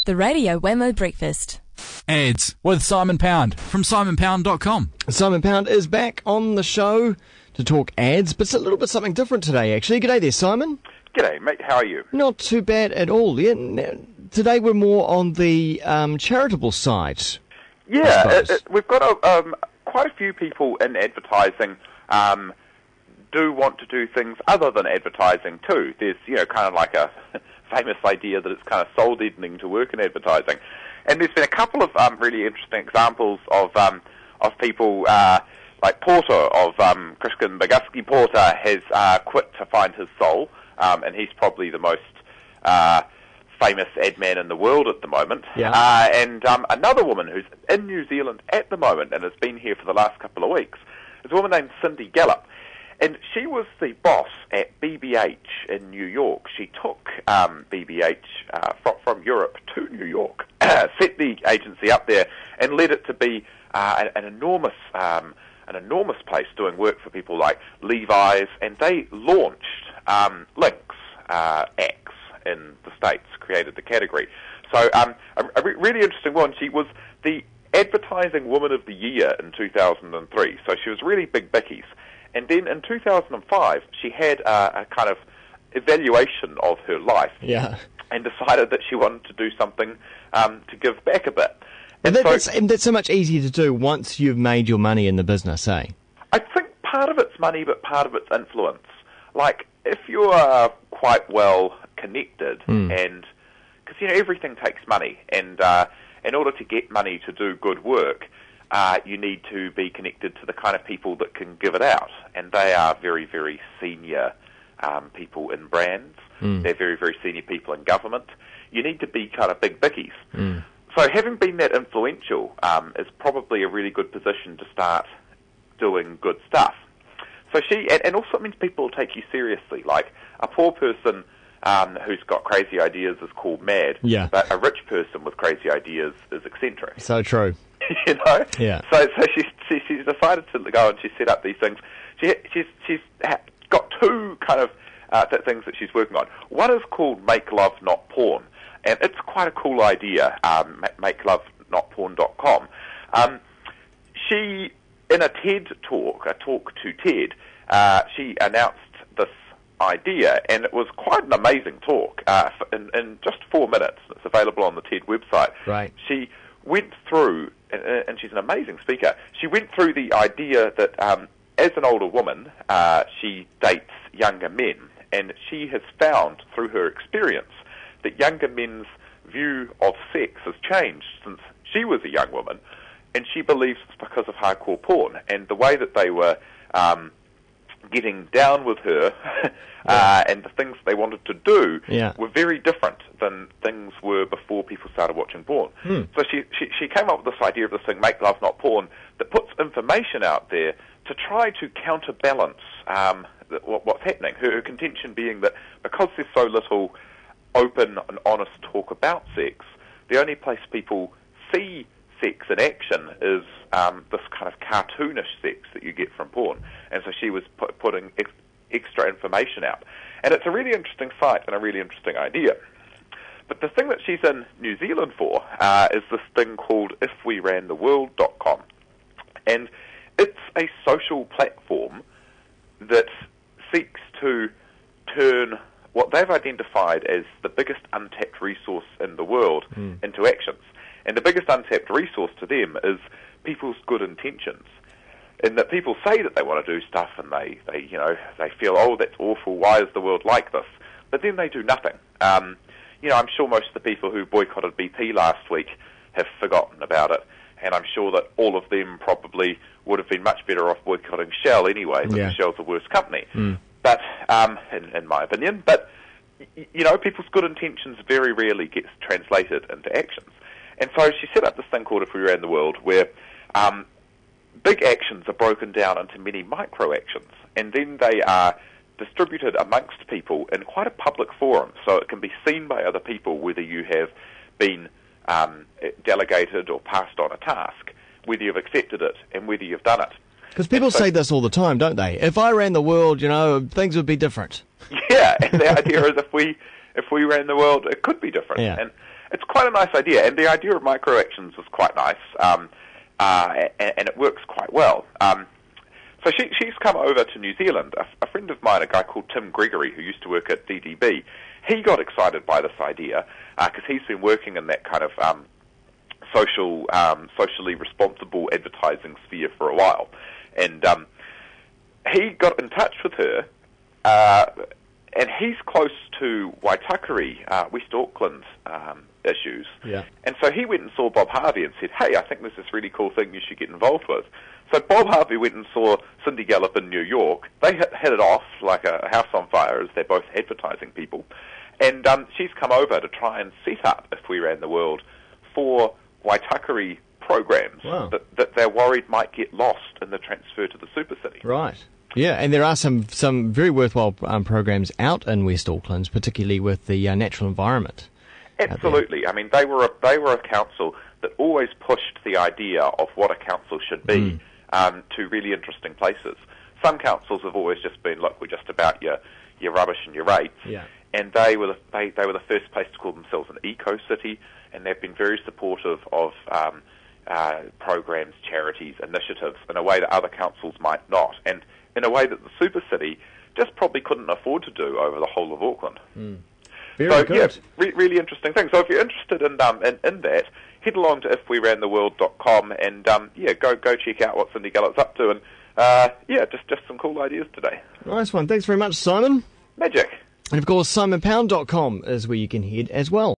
The Radio Wammo Breakfast. Ads with Simon Pound from simonpound.com. Simon Pound is back on the show to talk ads, but it's a little bit something different today, actually. G'day there, Simon. G'day, mate. How are you? Not too bad at all. Yeah, today we're more on the charitable side. Yeah, we've got quite a few people in advertising do want to do things other than advertising too. There's, kind of like a famous idea that it's kind of soul deadening to work in advertising. And there's been a couple of really interesting examples of people like Porter of Christian Boguski Porter has quit to find his soul, and he's probably the most famous ad man in the world at the moment. Yeah. And another woman who's in New Zealand at the moment and has been here for the last couple of weeks is a woman named Cindy Gallop. And she was the boss at BBH in New York. She took BBH from Europe to New York, set the agency up there, and led it to be an enormous place doing work for people like Levi's. And they launched Lynx X in the States, created the category. So a really interesting one. She was the Advertising Woman of the Year in 2003. So she was really big bickies. And then in 2005, she had a kind of evaluation of her life, and decided that she wanted to do something to give back a bit. And that's so much easier to do once you've made your money in the business, eh? I think part of it's money, but part of it's influence. Like, if you're quite well connected, and because everything takes money, and in order to get money to do good work, you need to be connected to the kind of people that can give it out. And they are very, very senior people in brands. They're very, very senior people in government. You need to be kind of big bickies. So having been that influential is probably a really good position to start doing good stuff. So and also it means people will take you seriously. Like, a poor person who's got crazy ideas is called mad, but a rich person with crazy ideas is eccentric. So true. Yeah. So she's decided to go and she set up these things. She's got two kind of things that she's working on. One is called Make Love Not Porn, and it's quite a cool idea. MakeLoveNotPorn.com. She, in a TED talk, a talk to TED, she announced this idea, and it was quite an amazing talk. In just 4 minutes, it's available on the TED website. Right. She went through, and she's an amazing speaker, she went through the idea that as an older woman, she dates younger men, and she has found through her experience that younger men's view of sex has changed since she was a young woman, and she believes it's because of hardcore porn, and the way that they were getting down with her and the things they wanted to do were very different than things were before people started watching porn. So she came up with this idea of this thing, Make Love Not Porn, that puts information out there to try to counterbalance what's happening. Her contention being that because there's so little open and honest talk about sex, the only place people see sex in action is this kind of cartoonish sex that you get from porn. And so she was putting extra information out. And it's a really interesting site and a really interesting idea. But the thing that she's in New Zealand for is this thing called IfWeRanTheWorld.com. And it's a social platform that seeks to turn what they've identified as the biggest untapped resource in the world into actions. And the biggest untapped resource to them is people's good intentions. In that people say that they want to do stuff and they feel, oh, that's awful, why is the world like this? But then they do nothing. I'm sure most of the people who boycotted BP last week have forgotten about it. And I'm sure that all of them probably would have been much better off boycotting Shell anyway, because Shell's the worst company. But, in my opinion, people's good intentions very rarely gets translated into actions. And so she set up this thing called If We Ran the World, where big actions are broken down into many micro actions, and then they are distributed amongst people in quite a public forum, so it can be seen by other people whether you have been delegated or passed on a task, whether you've accepted it and whether you've done it. Because people say this all the time, don't they? If I ran the world, things would be different. Yeah, and the idea is if we ran the world, it could be different. Yeah. it's quite a nice idea, and the idea of micro-actions is quite nice, and it works quite well. So she's come over to New Zealand. A friend of mine, a guy called Tim Gregory, who used to work at DDB, he got excited by this idea because he's been working in that kind of socially responsible advertising sphere for a while. And he got in touch with her, and he's close to Waitakere, West Auckland issues. Yeah. And so he went and saw Bob Harvey and said, hey, I think there's this really cool thing you should get involved with. So Bob Harvey went and saw Cindy Gallop in New York. They hit it off like a house on fire, as they're both advertising people. And she's come over to try and set up If We Ran the World for Waitakere programs that they're worried might get lost in the transfer to the super city. Right. Yeah, and there are some very worthwhile programs out in West Auckland, particularly with the natural environment. Absolutely. I mean, they were a council that always pushed the idea of what a council should be to really interesting places. Some councils have always just been, look, we're just about your rubbish and your rates. Yeah. And they were the first place to call themselves an eco-city, and they've been very supportive of programs, charities, initiatives in a way that other councils might not, and in a way that the super city just probably couldn't afford to do over the whole of Auckland. Very good. Yeah, really interesting thing. So if you're interested in that, head along to ifwerantheworld.com and go check out what Cindy Gallop's up to, and just some cool ideas today. Nice one. Thanks very much, Simon. Magic. And of course, simonpound.com is where you can head as well.